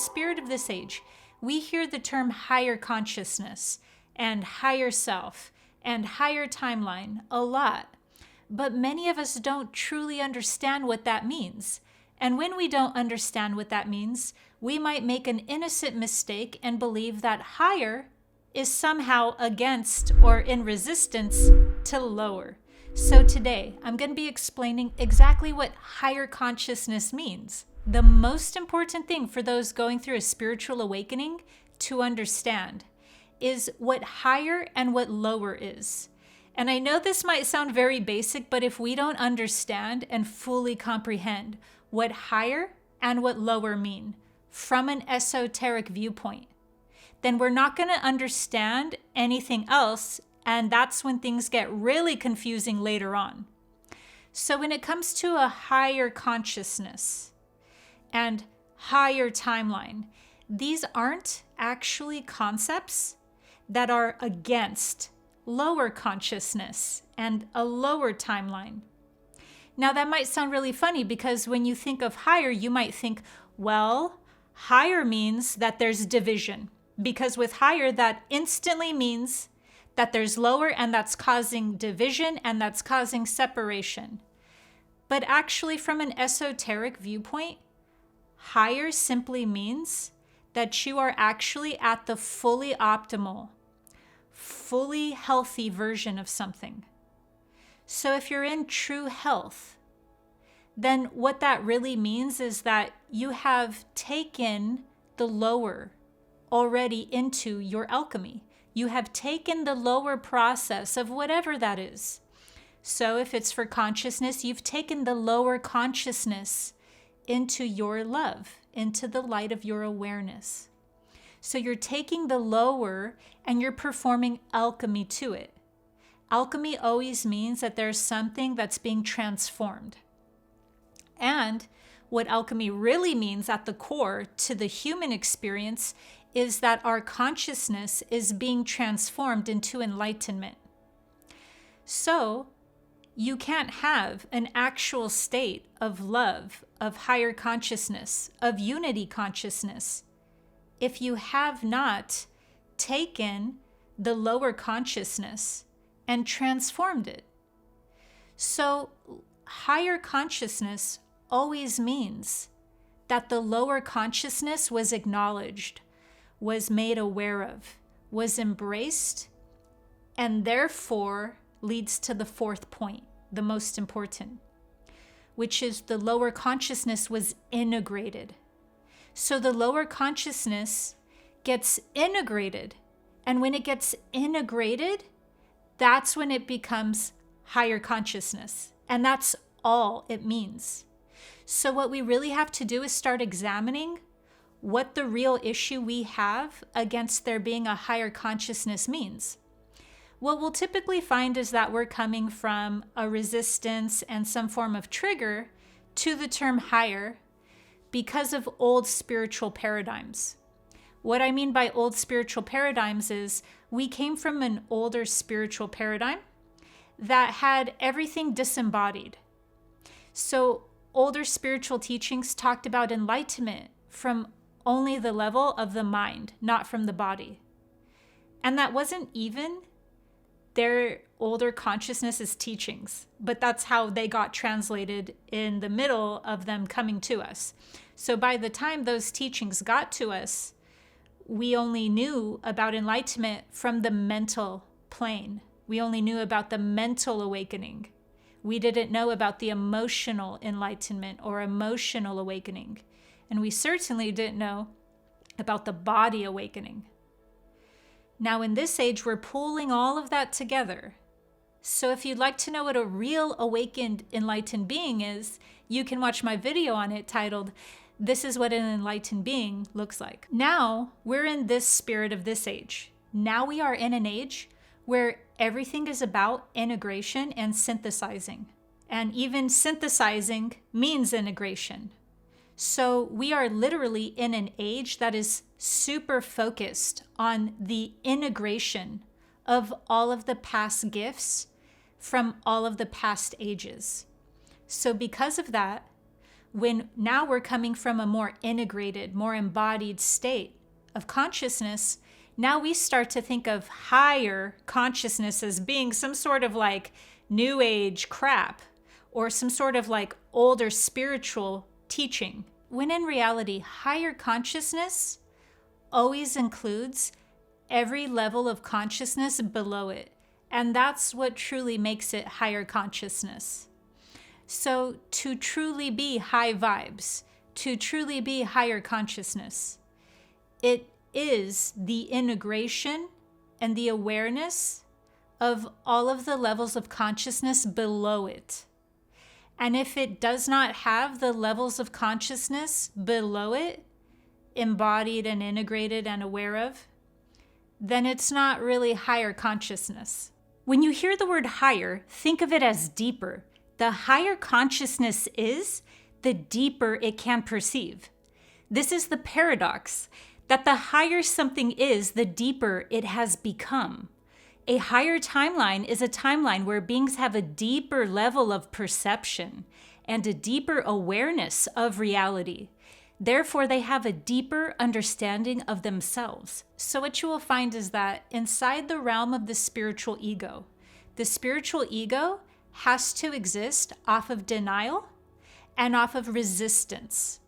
spirit of this age, we hear the term higher consciousness and higher self and higher timeline a lot. But many of us don't truly understand what that means. And when we don't understand what that means, we might make an innocent mistake and believe that higher is somehow against or in resistance to lower. So today, I'm going to be explaining exactly what higher consciousness means. The most important thing for those going through a spiritual awakening to understand is what higher and what lower is. And I know this might sound very basic, but if we don't understand and fully comprehend what higher and what lower mean from an esoteric viewpoint, then we're not going to understand anything else, and that's when things get really confusing later on. So when it comes to a higher consciousness and higher timeline, these aren't actually concepts that are against lower consciousness and a lower timeline. Now that might sound really funny because when you think of higher, you might think, well, higher means that there's division, because with higher, that instantly means that there's lower, and that's causing division and that's causing separation. But actually, from an esoteric viewpoint, higher simply means that you are actually at the fully optimal, fully healthy version of something. So if you're in true health, then what that really means is that you have taken the lower already into your alchemy. You have taken the lower process of whatever that is. So if it's for consciousness, you've taken the lower consciousness into your love, into the light of your awareness. So you're taking the lower and you're performing alchemy to it. Alchemy always means that there's something that's being transformed. And what alchemy really means at the core to the human experience is that our consciousness is being transformed into enlightenment. So you can't have an actual state of love, of higher consciousness, of unity consciousness, if you have not taken the lower consciousness and transformed it. So higher consciousness always means that the lower consciousness was acknowledged, was made aware of, was embraced, and therefore leads to the fourth point, the most important, which is the lower consciousness was integrated. So the lower consciousness gets integrated, and when it gets integrated, that's when it becomes higher consciousness, and that's all it means. So what we really have to do is start examining what the real issue we have against there being a higher consciousness means. What we'll typically find is that we're coming from a resistance and some form of trigger to the term higher because of old spiritual paradigms. What I mean by old spiritual paradigms is we came from an older spiritual paradigm that had everything disembodied. So older spiritual teachings talked about enlightenment from only the level of the mind, not from the body. And that wasn't even their older consciousness's teachings, but that's how they got translated in the middle of them coming to us. So by the time those teachings got to us, we only knew about enlightenment from the mental plane. We only knew about the mental awakening. We didn't know about the emotional enlightenment or emotional awakening. And we certainly didn't know about the body awakening. Now in this age, we're pulling all of that together. So if you'd like to know what a real awakened, enlightened being is, you can watch my video on it titled, "This is what an enlightened being looks like." Now we're in this spirit of this age. Now we are in an age where everything is about integration and synthesizing. And even synthesizing means integration. So we are literally in an age that is super focused on the integration of all of the past gifts from all of the past ages. So because of that, when now we're coming from a more integrated, more embodied state of consciousness, now we start to think of higher consciousness as being some sort of like new age crap or some sort of like older spiritual teaching. When in reality, higher consciousness always includes every level of consciousness below it. And that's what truly makes it higher consciousness. So to truly be high vibes, to truly be higher consciousness, it is the integration and the awareness of all of the levels of consciousness below it. And if it does not have the levels of consciousness below it, embodied and integrated and aware of, then it's not really higher consciousness. When you hear the word higher, think of it as deeper. The higher consciousness is, the deeper it can perceive. This is the paradox, that the higher something is, the deeper it has become. A higher timeline is a timeline where beings have a deeper level of perception and a deeper awareness of reality. Therefore, they have a deeper understanding of themselves. So what you will find is that inside the realm of the spiritual ego has to exist off of denial and off of resistance.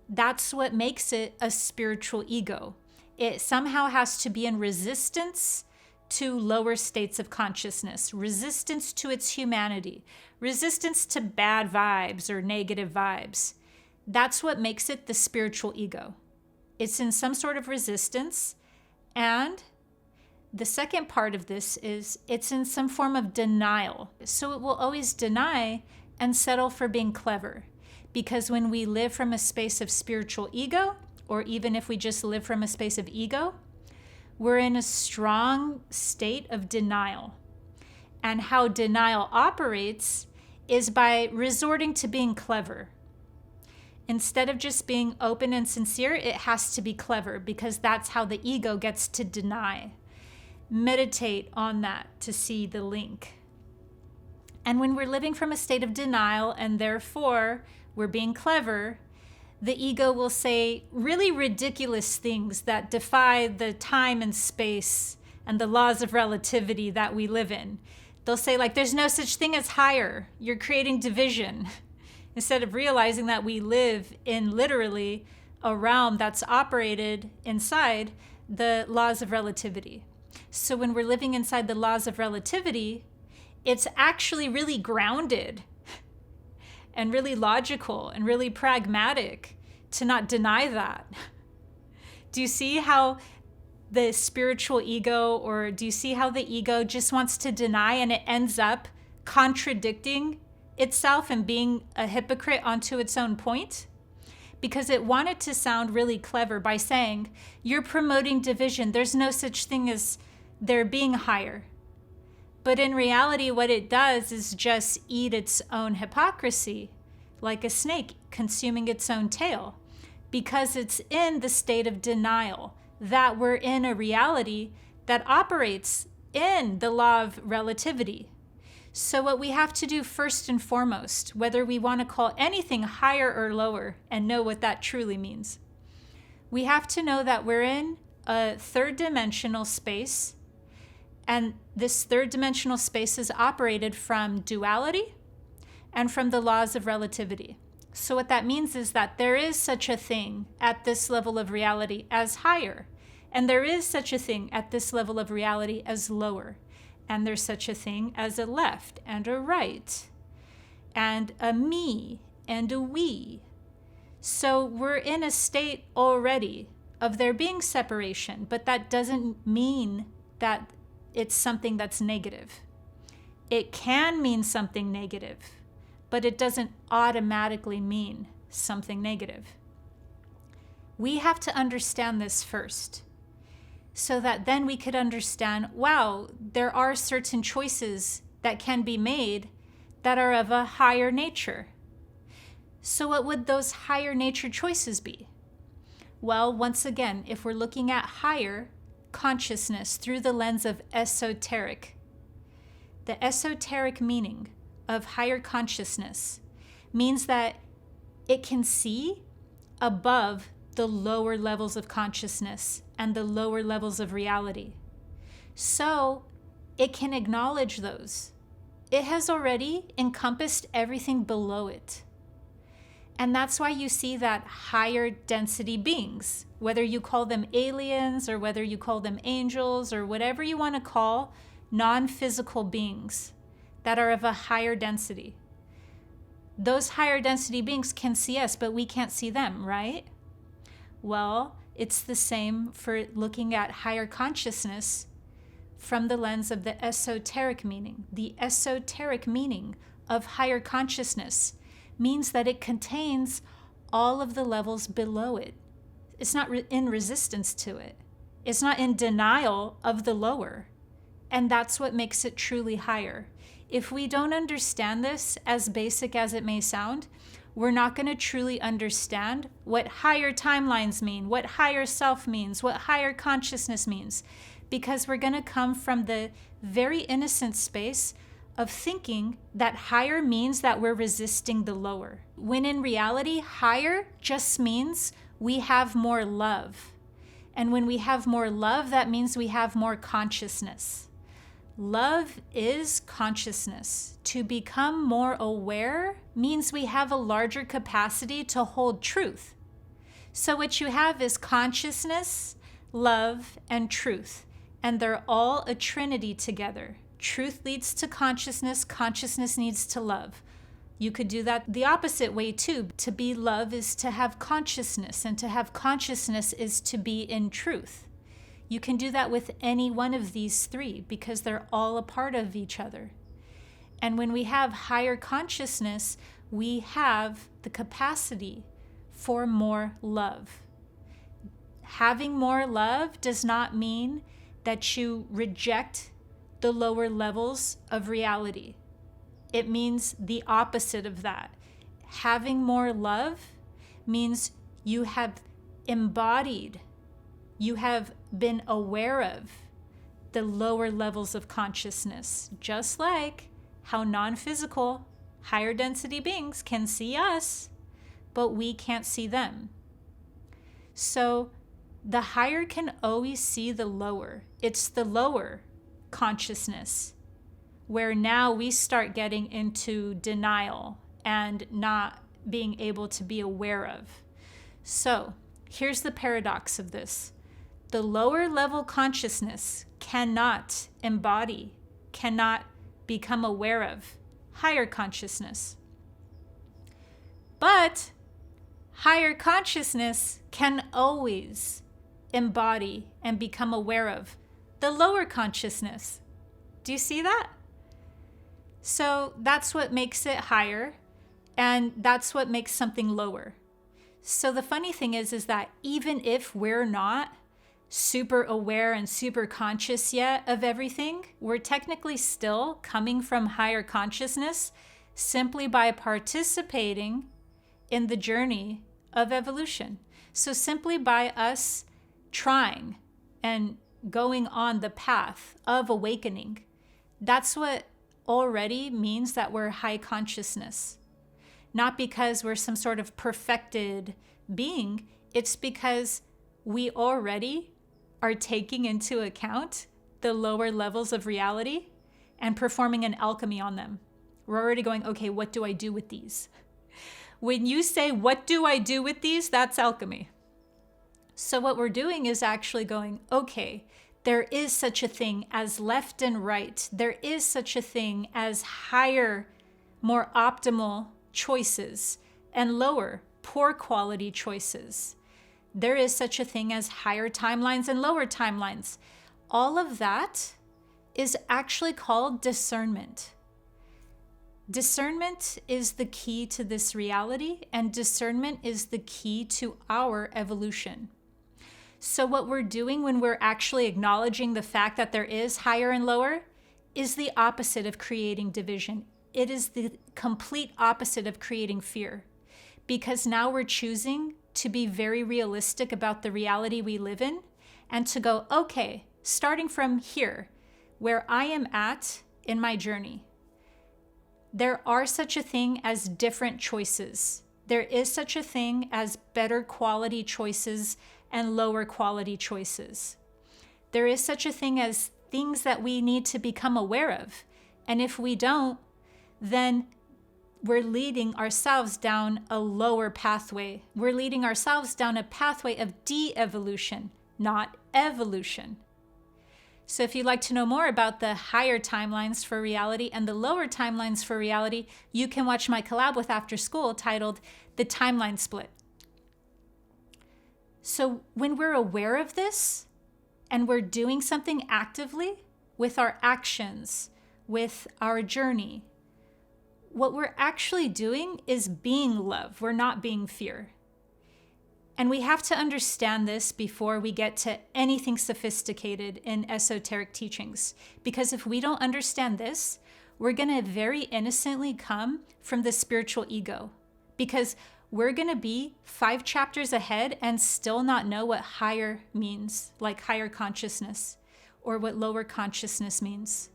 That's what makes it a spiritual ego. It somehow has to be in resistance to lower states of consciousness, resistance to its humanity, resistance to bad vibes or negative vibes. That's what makes it the spiritual ego. It's in some sort of resistance. And the second part of this is it's in some form of denial. So it will always deny and settle for being clever. Because when we live from a space of spiritual ego, or even if we just live from a space of ego, we're in a strong state of denial. And how denial operates is by resorting to being clever. Instead of just being open and sincere, it has to be clever because that's how the ego gets to deny. Meditate on that to see the link. And when we're living from a state of denial and therefore we're being clever, the ego will say really ridiculous things that defy the time and space and the laws of relativity that we live in. They'll say like, there's no such thing as higher. You're creating division. Instead of realizing that we live in literally a realm that's operated inside the laws of relativity. So when we're living inside the laws of relativity, it's actually really grounded and really logical and really pragmatic to not deny that. Do you see how the spiritual ego, or do you see how the ego just wants to deny and it ends up contradicting itself and being a hypocrite onto its own point? Because it wanted to sound really clever by saying, you're promoting division. There's no such thing as there being higher. But in reality, what it does is just eat its own hypocrisy, like a snake consuming its own tail, because it's in the state of denial that we're in a reality that operates in the law of relativity. So what we have to do first and foremost, whether we want to call anything higher or lower and know what that truly means, we have to know that we're in a third dimensional space. And this third dimensional space is operated from duality and from the laws of relativity. So what that means is that there is such a thing at this level of reality as higher. And there is such a thing at this level of reality as lower. And there's such a thing as a left and a right. And a me and a we. So we're in a state already of there being separation. But that doesn't mean that it's something that's negative. It can mean something negative, but it doesn't automatically mean something negative. We have to understand this first, so that then we could understand, wow, there are certain choices that can be made that are of a higher nature. So what would those higher nature choices be? Well, once again, if we're looking at higher consciousness through the lens of esoteric, the esoteric meaning of higher consciousness means that it can see above the lower levels of consciousness and the lower levels of reality. So it can acknowledge those. It has already encompassed everything below it. And that's why you see that higher density beings, whether you call them aliens or whether you call them angels or whatever you want to call non-physical beings that are of a higher density. Those higher density beings can see us, but we can't see them, right? Well, it's the same for looking at higher consciousness from the lens of the esoteric meaning. The esoteric meaning of higher consciousness means that it contains all of the levels below it. It's not in resistance to it. It's not in denial of the lower. And that's what makes it truly higher. If we don't understand this, as basic as it may sound, we're not going to truly understand what higher timelines mean, what higher self means, what higher consciousness means, because we're going to come from the very innocent space of thinking that higher means that we're resisting the lower. When in reality, higher just means we have more love. And when we have more love, that means we have more consciousness. Love is consciousness. To become more aware means we have a larger capacity to hold truth. So what you have is consciousness, love, and truth. And they're all a trinity together. Truth leads to consciousness, consciousness needs to love. You could do that the opposite way too. To be love is to have consciousness, and to have consciousness is to be in truth. You can do that with any one of these three because they're all a part of each other. And when we have higher consciousness, we have the capacity for more love. Having more love does not mean that you reject the lower levels of reality. It means the opposite of that. Having more love means you have embodied, you have been aware of the lower levels of consciousness, just like how non-physical, higher density beings can see us, but we can't see them. So the higher can always see the lower. It's the lower consciousness where now we start getting into denial and not being able to be aware of. So here's the paradox of this. The lower level consciousness cannot embody, cannot become aware of higher consciousness. But higher consciousness can always embody and become aware of the lower consciousness. Do you see that? So that's what makes it higher, and that's what makes something lower. So the funny thing is that even if we're not super aware and super conscious yet of everything, we're technically still coming from higher consciousness simply by participating in the journey of evolution. So simply by us trying and going on the path of awakening, that's what already means that we're high consciousness. Not because we're some sort of perfected being, it's because we already are taking into account the lower levels of reality and performing an alchemy on them. We're already going, okay, what do I do with these? When you say, what do I do with these? That's alchemy. So what we're doing is actually going, okay, there is such a thing as left and right. There is such a thing as higher, more optimal choices and lower, poor quality choices. There is such a thing as higher timelines and lower timelines. All of that is actually called discernment. Discernment is the key to this reality, and discernment is the key to our evolution. So what we're doing when we're actually acknowledging the fact that there is higher and lower is the opposite of creating division. It is the complete opposite of creating fear, because now we're choosing to be very realistic about the reality we live in and to go, okay, starting from here, where I am at in my journey, there are such a thing as different choices. There is such a thing as better quality choices and lower quality choices. There is such a thing as things that we need to become aware of. And if we don't, then we're leading ourselves down a lower pathway. We're leading ourselves down a pathway of de-evolution, not evolution. So if you'd like to know more about the higher timelines for reality and the lower timelines for reality, you can watch my collab with After School titled The Timeline Split. So when we're aware of this and we're doing something actively with our actions, with our journey, what we're actually doing is being love. We're not being fear. And we have to understand this before we get to anything sophisticated in esoteric teachings. Because if we don't understand this, we're going to very innocently come from the spiritual ego. Because we're going to be 5 chapters ahead and still not know what higher means, like higher consciousness, or what lower consciousness means.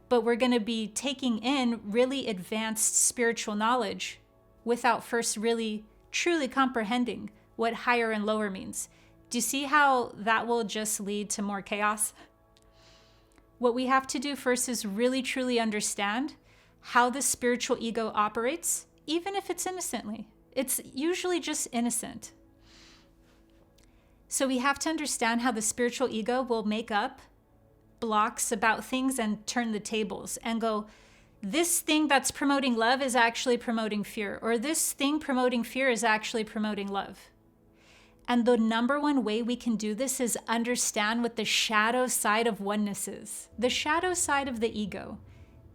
But we're going to be taking in really advanced spiritual knowledge without first really truly comprehending what higher and lower means. Do you see how that will just lead to more chaos? What we have to do first is really truly understand how the spiritual ego operates, even if it's innocently. It's usually just innocent. So we have to understand how the spiritual ego will make up blocks about things and turn the tables and go, this thing that's promoting love is actually promoting fear, or this thing promoting fear is actually promoting love. And the number one way we can do this is understand what the shadow side of oneness is. The shadow side of the ego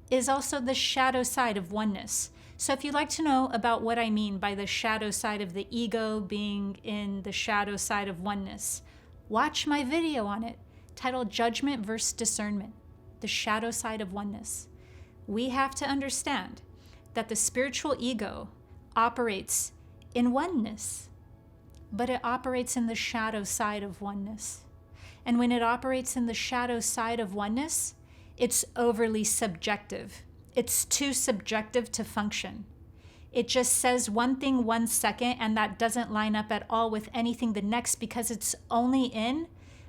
is also the shadow side of oneness. So if you'd like to know about what I mean by the shadow side of the ego being in the shadow side of oneness, watch my video on it titled Judgment versus Discernment, the shadow side of oneness. We have to understand that the spiritual ego operates in oneness, but it operates in the shadow side of oneness. And when it operates in the shadow side of oneness, it's overly subjective. It's too subjective to function. It just says one thing 1 second, and that doesn't line up at all with anything the next because it's only in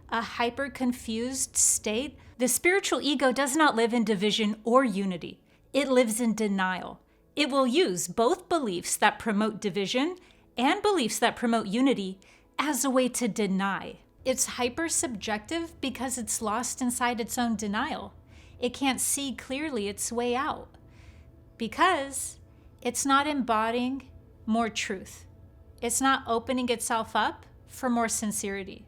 a hyper-confused state. The spiritual ego does not live in division or unity. It lives in denial. It will use both beliefs that promote division and beliefs that promote unity as a way to deny. It's hyper-subjective because it's lost inside its own denial. It can't see clearly its way out because it's not embodying more truth. It's not opening itself up for more sincerity.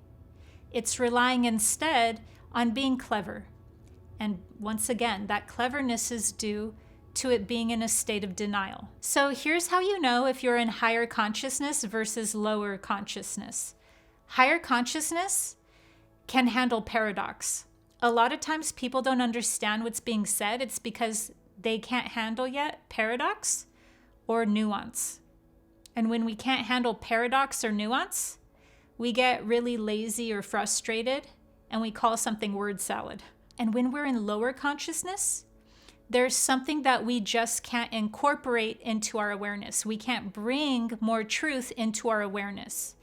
It's relying instead on being clever. And once again, that cleverness is due to it being in a state of denial. So here's how you know if you're in higher consciousness versus lower consciousness. Higher consciousness can handle paradox. A lot of times people don't understand what's being said. It's because they can't handle yet paradox or nuance. And when we can't handle paradox or nuance, we get really lazy or frustrated and we call something word salad. And when we're in lower consciousness, there's something that we just can't incorporate into our awareness. We can't bring more truth into our awareness.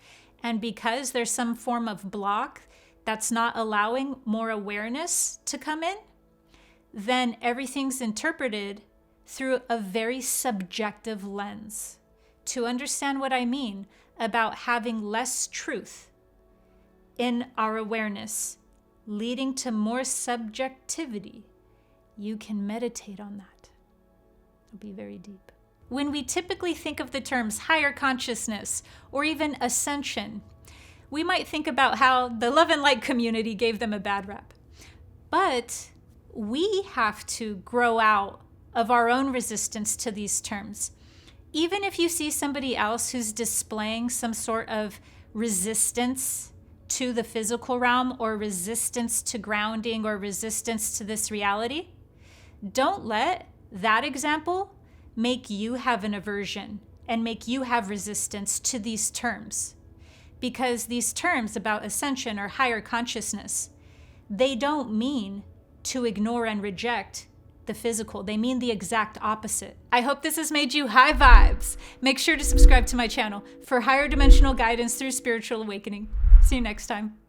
And because there's some form of block that's not allowing more awareness to come in, then everything's interpreted through a very subjective lens. To understand what I mean about having less truth in our awareness, leading to more subjectivity, you can meditate on that. It'll be very deep. When we typically think of the terms higher consciousness or even ascension, we might think about how the love and light community gave them a bad rap. But we have to grow out of our own resistance to these terms. Even if you see somebody else who's displaying some sort of resistance to the physical realm or resistance to grounding or resistance to this reality, don't let that example make you have an aversion and make you have resistance to these terms. Because these terms about ascension or higher consciousness, they don't mean to ignore and reject the physical. They mean the exact opposite. I hope this has made you high vibes. make sure to subscribe to my channel for higher dimensional guidance through spiritual awakening. See you next time.